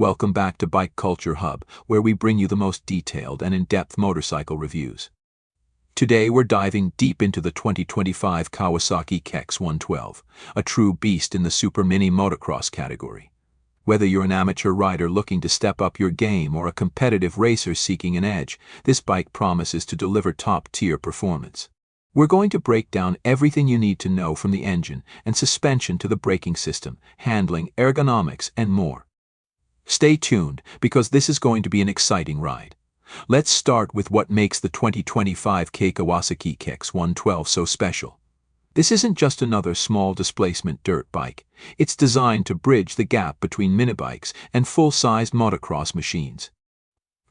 Welcome back to Bike Culture Hub, where we bring you the most detailed and in-depth motorcycle reviews. Today we're diving deep into the 2025 Kawasaki KX112, a true beast in the Supermini motocross category. Whether you're an amateur rider looking to step up your game or a competitive racer seeking an edge, this bike promises to deliver top-tier performance. We're going to break down everything you need to know from the engine and suspension to the braking system, handling, ergonomics, and more. Stay tuned, because this is going to be an exciting ride. Let's start with what makes the 2025 Kawasaki KX112 so special. This isn't just another small displacement dirt bike. It's designed to bridge the gap between minibikes and full-sized motocross machines.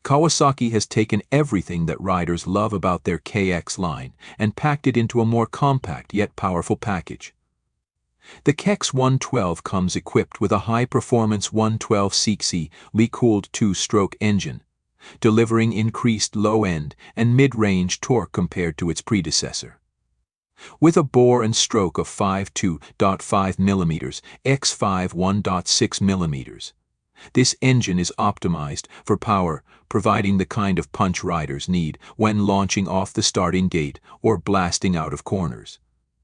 Kawasaki has taken everything that riders love about their KX line and packed it into a more compact yet powerful package. The KX112 comes equipped with a high-performance 112cc liquid-cooled two-stroke engine, delivering increased low-end and mid-range torque compared to its predecessor. With a bore and stroke of 52.5 mm x 1.6 mm, this engine is optimized for power, providing the kind of punch riders need when launching off the starting gate or blasting out of corners.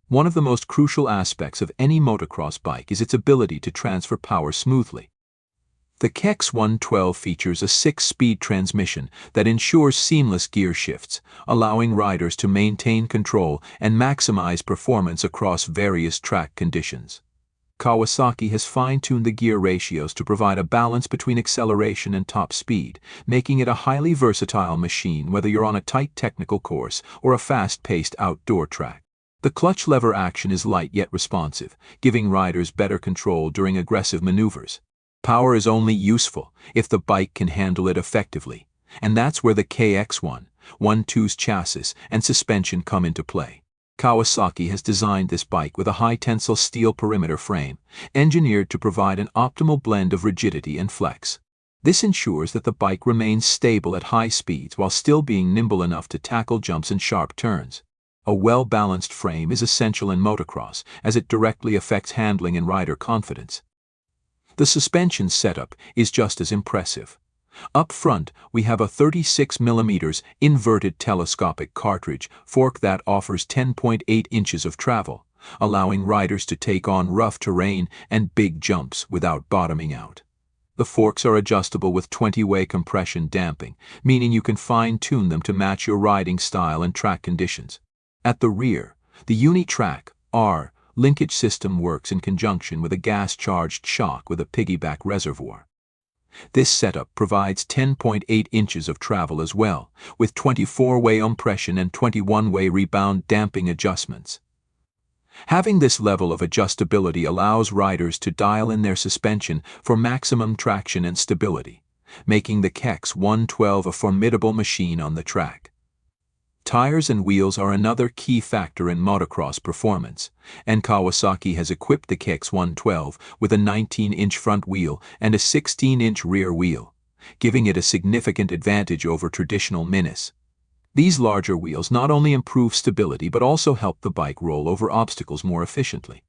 One of the most crucial aspects of any motocross bike is its ability to transfer power smoothly. The KX112 features a 6-speed transmission that ensures seamless gear shifts, allowing riders to maintain control and maximize performance across various track conditions. Kawasaki has fine-tuned the gear ratios to provide a balance between acceleration and top speed, making it a highly versatile machine whether you're on a tight technical course or a fast-paced outdoor track. The clutch lever action is light yet responsive, giving riders better control during aggressive maneuvers. Power is only useful if the bike can handle it effectively, and that's where the KX112's chassis and suspension come into play. Kawasaki has designed this bike with a high-tensile steel perimeter frame, engineered to provide an optimal blend of rigidity and flex. This ensures that the bike remains stable at high speeds while still being nimble enough to tackle jumps and sharp turns. A well-balanced frame is essential in motocross, as it directly affects handling and rider confidence. The suspension setup is just as impressive. Up front, we have a 36 mm inverted telescopic cartridge fork that offers 10.8 inches of travel, allowing riders to take on rough terrain and big jumps without bottoming out. The forks are adjustable with 20-way compression damping, meaning you can fine-tune them to match your riding style and track conditions. At the rear, the Uni-Track R linkage system works in conjunction with a gas-charged shock with a piggyback reservoir. This setup provides 10.8 inches of travel as well, with 24-way compression and 21-way rebound damping adjustments. Having this level of adjustability allows riders to dial in their suspension for maximum traction and stability, making the KX112 a formidable machine on the track. Tires and wheels are another key factor in motocross performance, and Kawasaki has equipped the KX112 with a 19-inch front wheel and a 16-inch rear wheel, giving it a significant advantage over traditional minis. These larger wheels not only improve stability but also help the bike roll over obstacles more efficiently.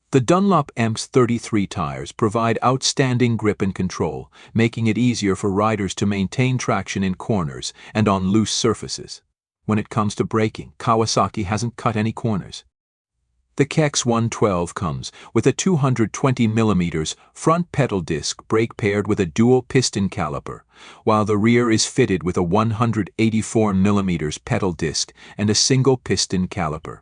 The Dunlop EMPS 33 tires provide outstanding grip and control, making it easier for riders to maintain traction in corners and on loose surfaces. When it comes to braking, Kawasaki hasn't cut any corners. The KX112 comes with a 220 mm front pedal disc brake paired with a dual piston caliper, while the rear is fitted with a 184 mm pedal disc and a single piston caliper.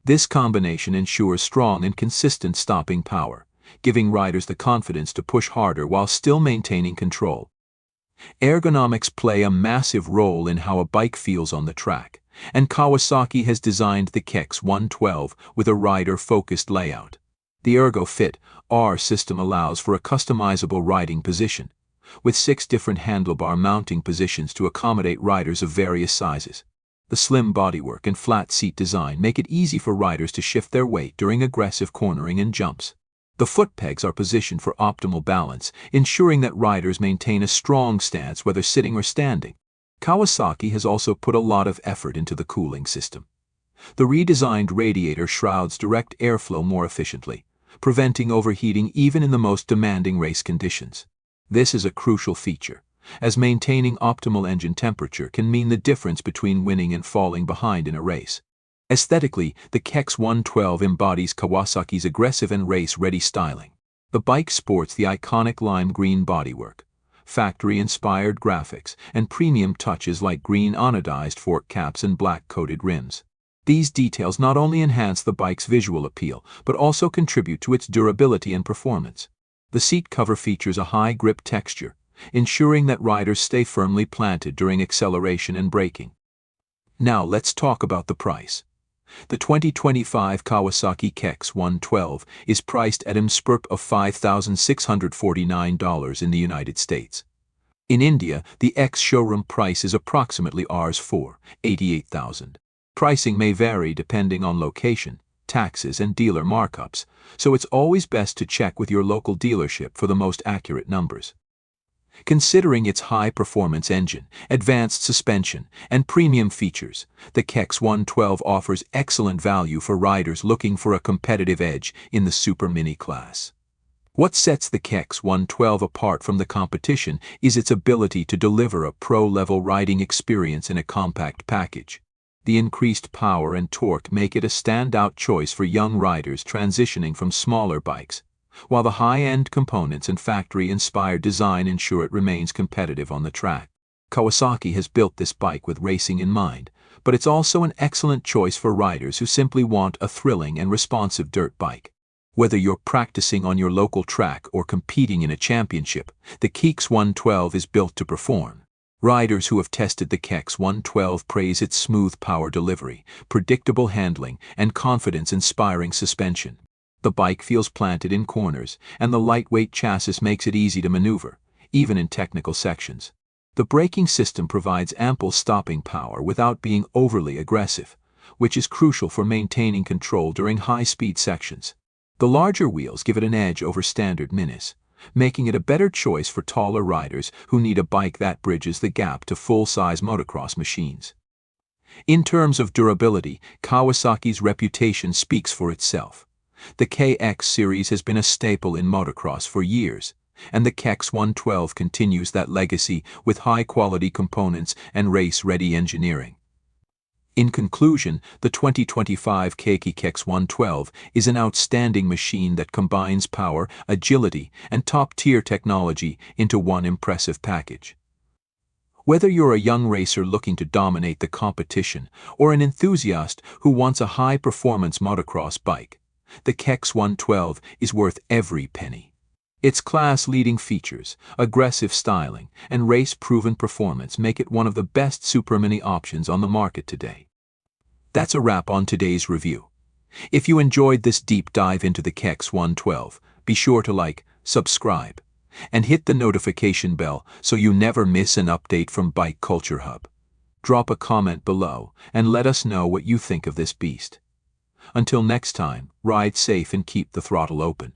This combination ensures strong and consistent stopping power, giving riders the confidence to push harder while still maintaining control. Ergonomics play a massive role in how a bike feels on the track, and Kawasaki has designed the KX112 with a rider-focused layout. The ErgoFit R system allows for a customizable riding position, with 6 different handlebar mounting positions to accommodate riders of various sizes. The slim bodywork and flat seat design make it easy for riders to shift their weight during aggressive cornering and jumps. The foot pegs are positioned for optimal balance, ensuring that riders maintain a strong stance whether sitting or standing. Kawasaki has also put a lot of effort into the cooling system. The redesigned radiator shrouds direct airflow more efficiently, preventing overheating even in the most demanding race conditions. This is a crucial feature, as maintaining optimal engine temperature can mean the difference between winning and falling behind in a race. Aesthetically, the KX112 embodies Kawasaki's aggressive and race-ready styling. The bike sports the iconic lime green bodywork, factory-inspired graphics, and premium touches like green anodized fork caps and black-coated rims. These details not only enhance the bike's visual appeal, but also contribute to its durability and performance. The seat cover features a high grip texture, ensuring that riders stay firmly planted during acceleration and braking. Now let's talk about the price. The 2025 Kawasaki KX112 is priced at MSRP of $5,649 in the United States. In India, the ex-showroom price is approximately Rs for $88,000. Pricing may vary depending on location, taxes, and dealer markups, so it's always best to check with your local dealership for the most accurate numbers. Considering its high-performance engine, advanced suspension, and premium features, the KX112 offers excellent value for riders looking for a competitive edge in the Supermini class. What sets the KX112 apart from the competition is its ability to deliver a pro-level riding experience in a compact package. The increased power and torque make it a standout choice for young riders transitioning from smaller bikes, while the high-end components and factory-inspired design ensure it remains competitive on the track. Kawasaki has built this bike with racing in mind, but it's also an excellent choice for riders who simply want a thrilling and responsive dirt bike. Whether you're practicing on your local track or competing in a championship, the KX112 is built to perform. Riders who have tested the KX112 praise its smooth power delivery, predictable handling, and confidence-inspiring suspension. The bike feels planted in corners, and the lightweight chassis makes it easy to maneuver, even in technical sections. The braking system provides ample stopping power without being overly aggressive, which is crucial for maintaining control during high-speed sections. The larger wheels give it an edge over standard minis, making it a better choice for taller riders who need a bike that bridges the gap to full-size motocross machines. In terms of durability, Kawasaki's reputation speaks for itself. The KX series has been a staple in motocross for years, and the KX112 continues that legacy with high-quality components and race-ready engineering. In conclusion, the 2025 KX112 is an outstanding machine that combines power, agility, and top-tier technology into one impressive package. Whether you're a young racer looking to dominate the competition or an enthusiast who wants a high-performance motocross bike, the KX112 is worth every penny. Its class-leading features, aggressive styling, and race-proven performance make it one of the best Supermini options on the market today. That's a wrap on today's review. If you enjoyed this deep dive into the KX112, be sure to like, subscribe, and hit the notification bell so you never miss an update from Bike Culture Hub. Drop a comment below and let us know what you think of this beast. Until next time, ride safe and keep the throttle open.